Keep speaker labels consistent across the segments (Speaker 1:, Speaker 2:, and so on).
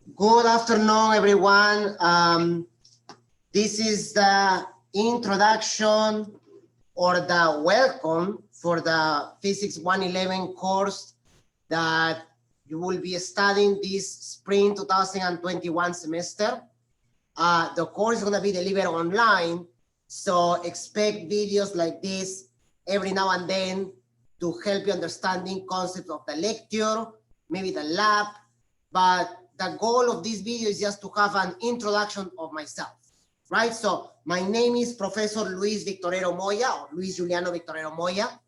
Speaker 1: Good afternoon, everyone. This is the introduction or the welcome for the Physics 111 course that you will be studying this spring 2021 semester. The course is going to be delivered online, so expect videos like this every now and then to help you understanding concepts of the lecture, maybe the lab, but the goal of this video is just to have an introduction of myself, right? So my name is Professor Luis Victorero Moya, or Luis Juliano Victorero Moya.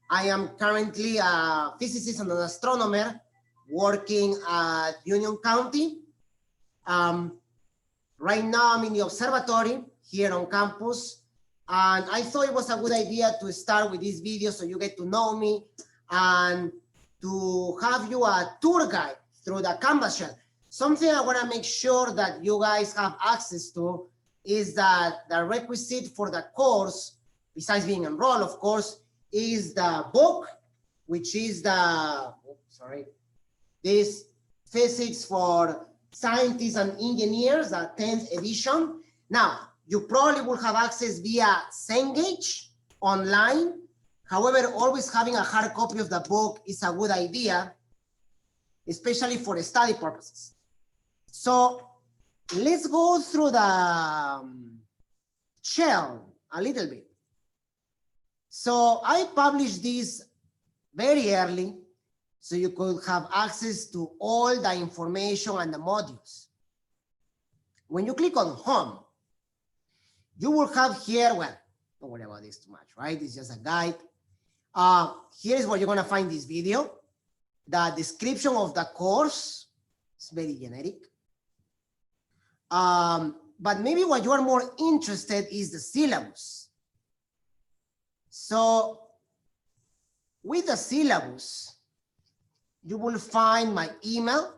Speaker 1: I am currently a physicist and an astronomer working at Union County. Right now I'm in the observatory here on campus, and I thought it was a good idea to start with this video so you get to know me and to have you a tour guide through the Canvas shell. Something I want to make sure that you guys have access to is that the requisite for the course, besides being enrolled, of course, is the book, which is this Physics for Scientists and Engineers, the 10th edition. Now, you probably will have access via Cengage online. However, always having a hard copy of the book is a good idea, especially for study purposes. So let's go through the shell a little bit. So I published this very early so you could have access to all the information and the modules. When you click on home, you will have here, well, don't worry about this too much, right? It's just a guide. Here is where you're going to find this video. The description of the course is very generic. But maybe what you are more interested is the syllabus. So with the syllabus, you will find my email,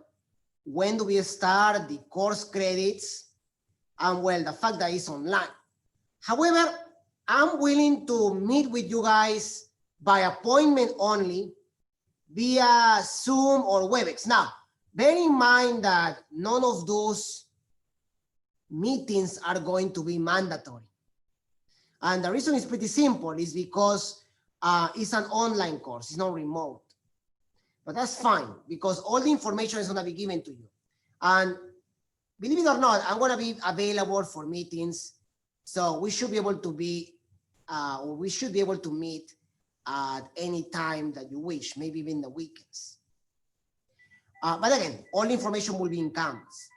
Speaker 1: when do we start, the course credits, and well, the fact that it's online. However, I'm willing to meet with you guys by appointment only, via Zoom or WebEx. Now, bear in mind that none of those meetings are going to be mandatory. And the reason is pretty simple, is because it's an online course, it's not remote. But that's fine, because all the information is gonna be given to you. And believe it or not, I'm gonna be available for meetings. So we should be able to be, or we should be able to meet at any time that you wish, maybe even the weekends. But again, all information will be in Canvas.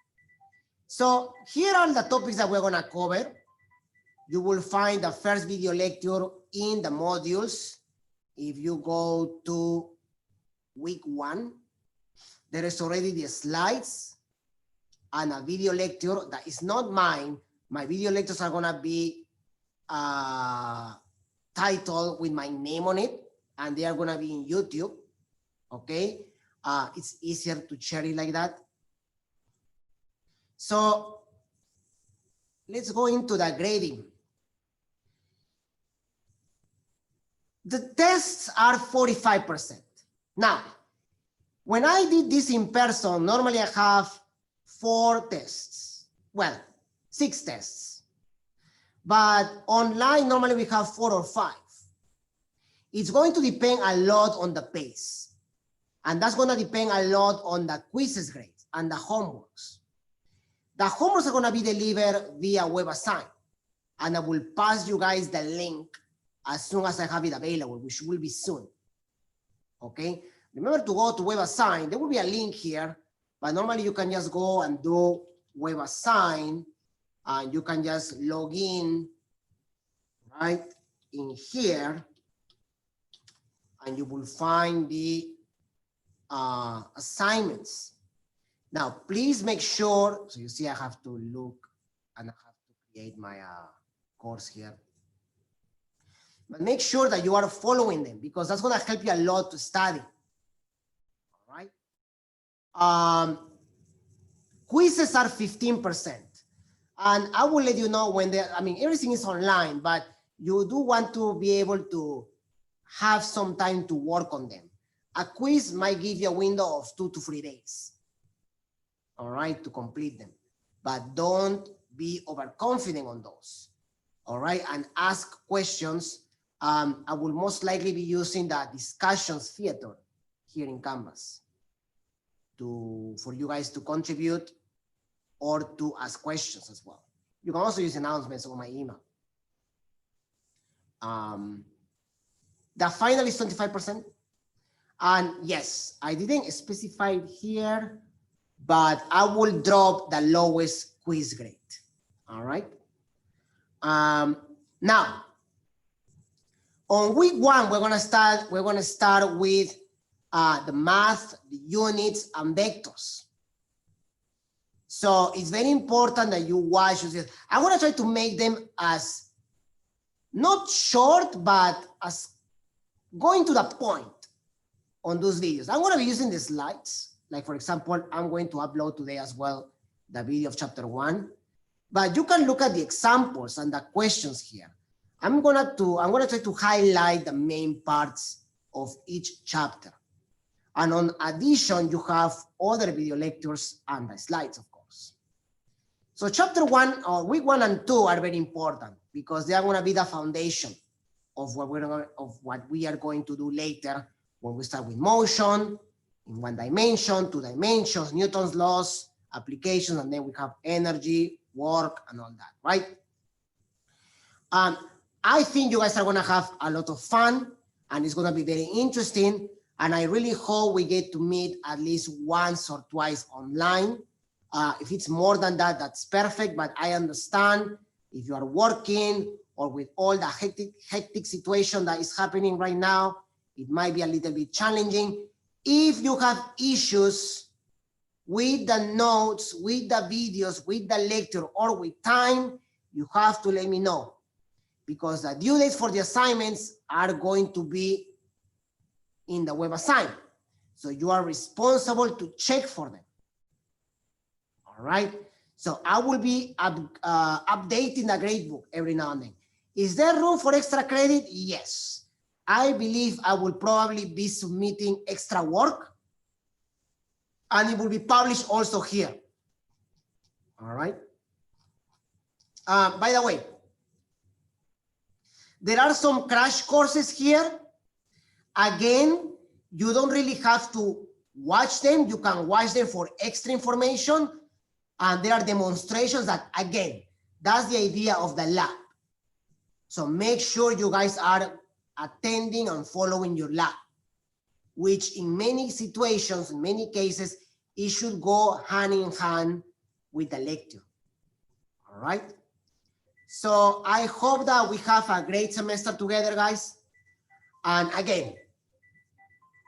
Speaker 1: So here are the topics that we're gonna cover. You will find the first video lecture in the modules. If you go to week 1, there is already the slides and a video lecture that is not mine. My video lectures are gonna be title with my name on it, and they are going to be in YouTube. Okay, it's easier to share it like that. So let's go into the grading. The tests are 45%. Now, when I did this in person, normally I have 4 tests. Well, 6 tests. But online, normally we have 4 or 5. It's going to depend a lot on the pace. And that's going to depend a lot on the quizzes grades and the homeworks. The homeworks are going to be delivered via WebAssign. And I will pass you guys the link as soon as I have it available, which will be soon. Okay? Remember to go to WebAssign. There will be a link here, but normally you can just go and do WebAssign. And you can just log in right in here, and you will find the assignments. Now, please make sure, so you see I have to look and I have to create my course here. But make sure that you are following them, because that's going to help you a lot to study. All right. Quizzes are 15%. And I will let you know when everything is online, but you do want to be able to have some time to work on them. A quiz might give you a window of 2 to 3 days. all right, to complete them. But don't be overconfident on those, all right, and ask questions. I will most likely be using the discussions theater here in Canvas for you guys to contribute or to ask questions as well. You can also use announcements on my email. The final is 25%. And yes, I didn't specify it here, but I will drop the lowest quiz grade. All right. Now, on week 1, we're gonna start with the math, the units, and vectors. So it's very important that you watch this. I'm gonna try to make them as not short, but as going to the point on those videos. I'm gonna be using the slides. Like for example, I'm going to upload today as well the video of chapter 1. But you can look at the examples and the questions here. I'm gonna try to highlight the main parts of each chapter. And on addition, you have other video lectures and the slides, of course. So chapter 1, or week 1 and 2 are very important because they are gonna be the foundation of what we are going to do later when we start with motion, in 1 dimension, 2 dimensions, Newton's laws, applications, and then we have energy, work, and all that, right? I think you guys are gonna have a lot of fun and it's gonna be very interesting. And I really hope we get to meet at least once or twice online. If it's more than that, that's perfect, but I understand if you are working or with all the hectic situation that is happening right now, it might be a little bit challenging. If you have issues with the notes, with the videos, with the lecture, or with time, you have to let me know because the due dates for the assignments are going to be in the web assignment. So you are responsible to check for them. All right. So I will be updating the gradebook every now and then. Is there room for extra credit? Yes. I believe I will probably be submitting extra work and it will be published also here. All right. By the way, there are some crash courses here. Again, you don't really have to watch them. You can watch them for extra information. And there are demonstrations that, again, that's the idea of the lab. So make sure you guys are attending and following your lab, which in many situations, in many cases, it should go hand in hand with the lecture. All right. So I hope that we have a great semester together, guys. And again,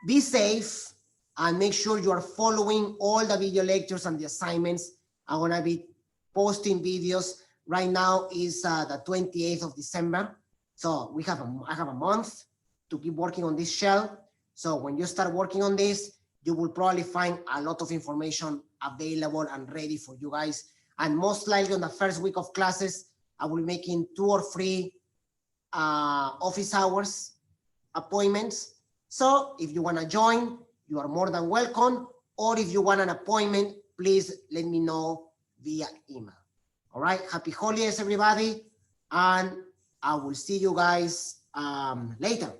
Speaker 1: be safe and make sure you are following all the video lectures and the assignments. I'm gonna be posting videos. Right now is the 28th of December. So I have a month to keep working on this shell. So when you start working on this, you will probably find a lot of information available and ready for you guys. And most likely on the first week of classes, I will be making 2 or 3 office hours appointments. So if you wanna join, you are more than welcome. Or if you want an appointment, please let me know via email. All right, happy holidays, everybody. And I will see you guys later.